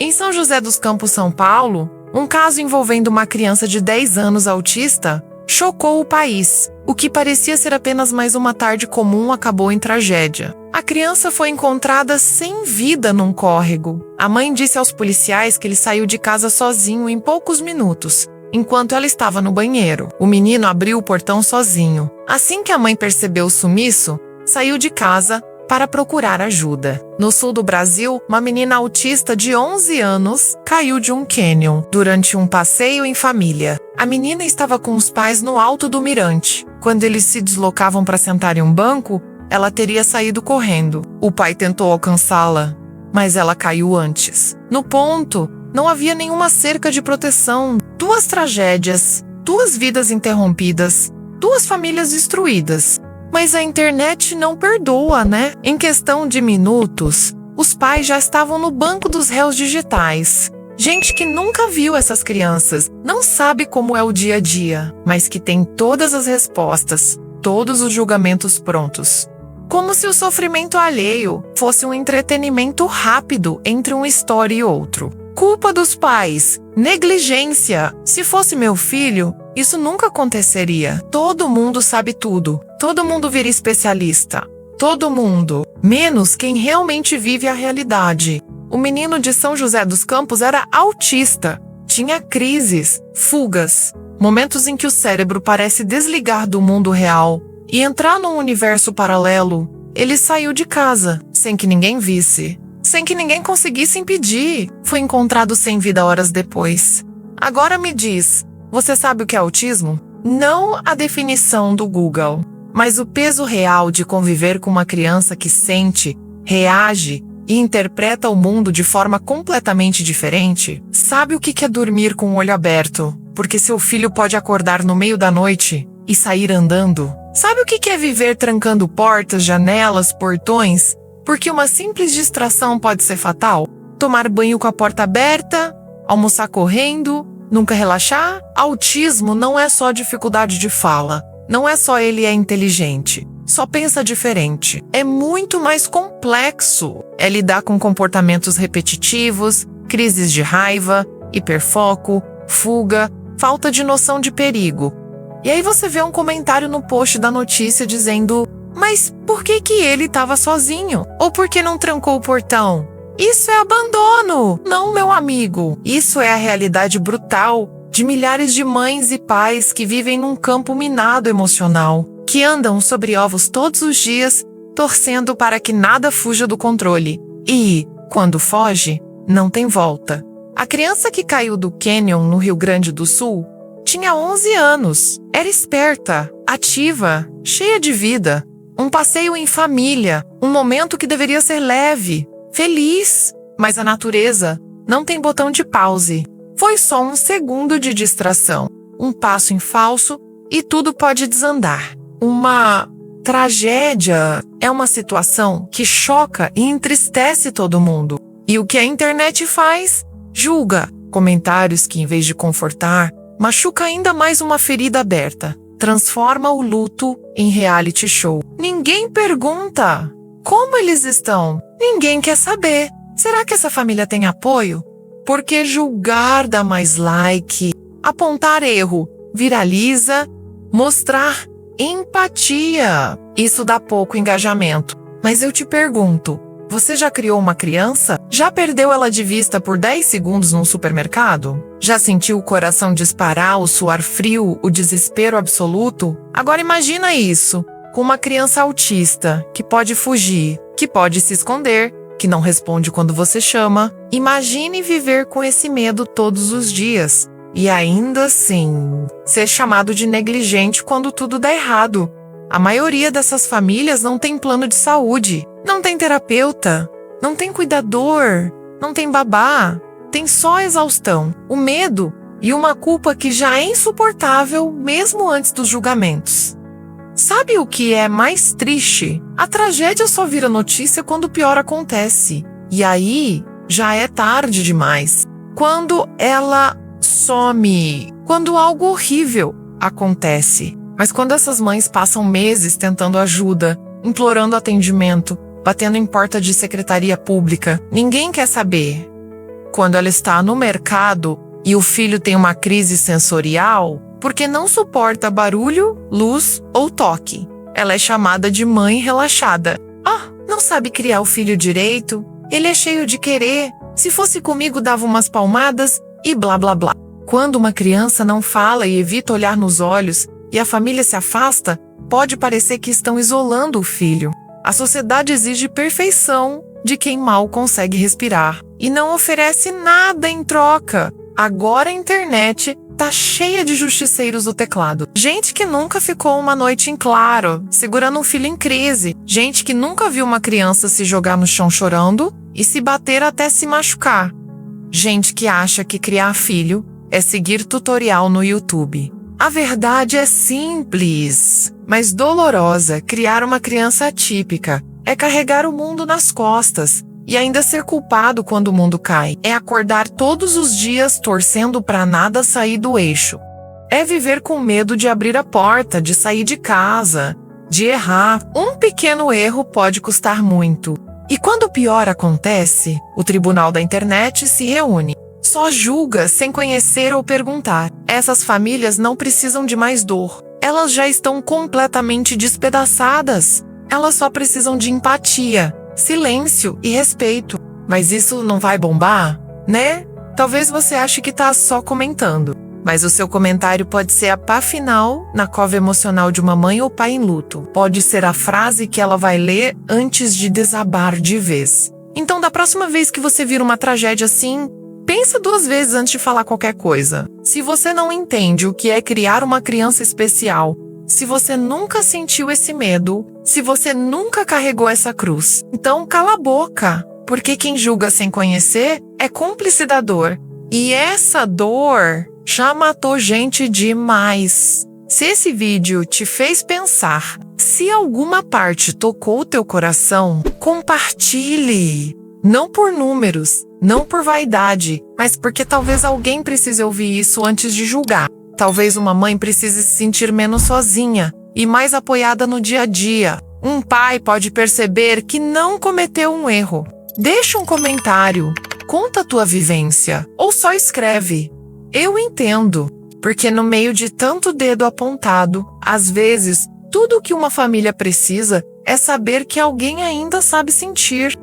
Em São José dos Campos, São Paulo, um caso envolvendo uma criança de 10 anos autista chocou o país. O que parecia ser apenas mais uma tarde comum acabou em tragédia. A criança foi encontrada sem vida num córrego. A mãe disse aos policiais que ele saiu de casa sozinho em poucos minutos, enquanto ela estava no banheiro. O menino abriu o portão sozinho. Assim que a mãe percebeu o sumiço, saiu de casa para procurar ajuda. No sul do Brasil, uma menina autista de 11 anos caiu de um cânion durante um passeio em família. A menina estava com os pais no alto do mirante. Quando eles se deslocavam para sentar em um banco, ela teria saído correndo. O pai tentou alcançá-la, mas ela caiu antes. No ponto, não havia nenhuma cerca de proteção. 2 tragédias, 2 vidas interrompidas, 2 famílias destruídas. Mas a internet não perdoa, né? Em questão de minutos, os pais já estavam no banco dos réus digitais. Gente que nunca viu essas crianças, não sabe como é o dia a dia, mas que tem todas as respostas, todos os julgamentos prontos. Como se o sofrimento alheio fosse um entretenimento rápido entre uma história e outro. Culpa dos pais, negligência. Se fosse meu filho, isso nunca aconteceria. Todo mundo sabe tudo. Todo mundo vira especialista. Todo mundo. Menos quem realmente vive a realidade. O menino de São José dos Campos era autista. Tinha crises, fugas, momentos em que o cérebro parece desligar do mundo real e entrar num universo paralelo. Ele saiu de casa, sem que ninguém visse. Sem que ninguém conseguisse impedir. Foi encontrado sem vida horas depois. Agora me diz, você sabe o que é autismo? Não a definição do Google, mas o peso real de conviver com uma criança que sente, reage e interpreta o mundo de forma completamente diferente. Sabe o que é dormir com o olho aberto, porque seu filho pode acordar no meio da noite e sair andando? Sabe o que é viver trancando portas, janelas, portões, porque uma simples distração pode ser fatal? Tomar banho com a porta aberta, almoçar correndo, nunca relaxar? Autismo não é só dificuldade de fala. Não é só ele é inteligente. Só pensa diferente. É muito mais complexo. É lidar com comportamentos repetitivos, crises de raiva, hiperfoco, fuga, falta de noção de perigo. E aí você vê um comentário no post da notícia dizendo: mas por que ele estava sozinho? Ou por que não trancou o portão? Isso é abandono! Não, meu amigo. Isso é a realidade brutal de milhares de mães e pais que vivem num campo minado emocional, que andam sobre ovos todos os dias, torcendo para que nada fuja do controle. E, quando foge, não tem volta. A criança que caiu do cânion no Rio Grande do Sul tinha 11 anos. Era esperta, ativa, cheia de vida. Um passeio em família, um momento que deveria ser leve, feliz. Mas a natureza não tem botão de pause. Foi só um segundo de distração, um passo em falso e tudo pode desandar. Uma tragédia é uma situação que choca e entristece todo mundo. E o que a internet faz? Julga. Comentários que, em vez de confortar, machuca ainda mais uma ferida aberta. Transforma o luto em reality show. Ninguém pergunta como eles estão. Ninguém quer saber. Será que essa família tem apoio? Porque julgar dá mais like, apontar erro viraliza, mostrar empatia. Isso dá pouco engajamento. Mas eu te pergunto, você já criou uma criança? Já perdeu ela de vista por 10 segundos num supermercado? Já sentiu o coração disparar, o suar frio, o desespero absoluto? Agora imagina isso, com uma criança autista, que pode fugir, que pode se esconder, que não responde quando você chama. Imagine viver com esse medo todos os dias. E ainda assim, ser chamado de negligente quando tudo dá errado. A maioria dessas famílias não tem plano de saúde, não tem terapeuta, não tem cuidador, não tem babá. Tem só exaustão, o medo e uma culpa que já é insuportável mesmo antes dos julgamentos. Sabe o que é mais triste? A tragédia só vira notícia quando o pior acontece. E aí, já é tarde demais. Quando ela some, quando algo horrível acontece. Mas quando essas mães passam meses tentando ajuda, implorando atendimento, batendo em porta de secretaria pública, ninguém quer saber. quando ela está no mercado e o filho tem uma crise sensorial porque não suporta barulho, luz ou toque. Ela é chamada de mãe relaxada. Não sabe criar o filho direito, ele é cheio de querer, se fosse comigo dava umas palmadas e blá blá blá. Quando uma criança não fala e evita olhar nos olhos e a família se afasta, pode parecer que estão isolando o filho. A sociedade exige perfeição de quem mal consegue respirar e não oferece nada em troca. Agora a internet tá cheia de justiceiros do teclado. Gente que nunca ficou uma noite em claro, segurando um filho em crise. Gente que nunca viu uma criança se jogar no chão chorando e se bater até se machucar. Gente que acha que criar filho é seguir tutorial no YouTube. A verdade é simples, mas dolorosa. Criar uma criança atípica é carregar o mundo nas costas e ainda ser culpado quando o mundo cai. É acordar todos os dias torcendo para nada sair do eixo. É viver com medo de abrir a porta, de sair de casa, de errar. Um pequeno erro pode custar muito. E quando o pior acontece, o tribunal da internet se reúne. Só julga sem conhecer ou perguntar. Essas famílias não precisam de mais dor. Elas já estão completamente despedaçadas. Elas só precisam de empatia, silêncio e respeito. Mas isso não vai bombar, né? Talvez você ache que tá só comentando, mas o seu comentário pode ser a pá final na cova emocional de uma mãe ou pai em luto. Pode ser a frase que ela vai ler antes de desabar de vez. Então, da próxima vez que você vir uma tragédia assim, pensa 2 vezes antes de falar qualquer coisa. Se você não entende o que é criar uma criança especial, se você nunca sentiu esse medo, se você nunca carregou essa cruz, então cala a boca, porque quem julga sem conhecer é cúmplice da dor. E essa dor já matou gente demais. Se esse vídeo te fez pensar, se alguma parte tocou o teu coração, compartilhe. Não por números, não por vaidade, mas porque talvez alguém precise ouvir isso antes de julgar. Talvez uma mãe precise se sentir menos sozinha e mais apoiada no dia a dia. Um pai pode perceber que não cometeu um erro. Deixa um comentário, conta a tua vivência, ou só escreve. Eu entendo, porque no meio de tanto dedo apontado, às vezes, tudo o que uma família precisa é saber que alguém ainda sabe sentir.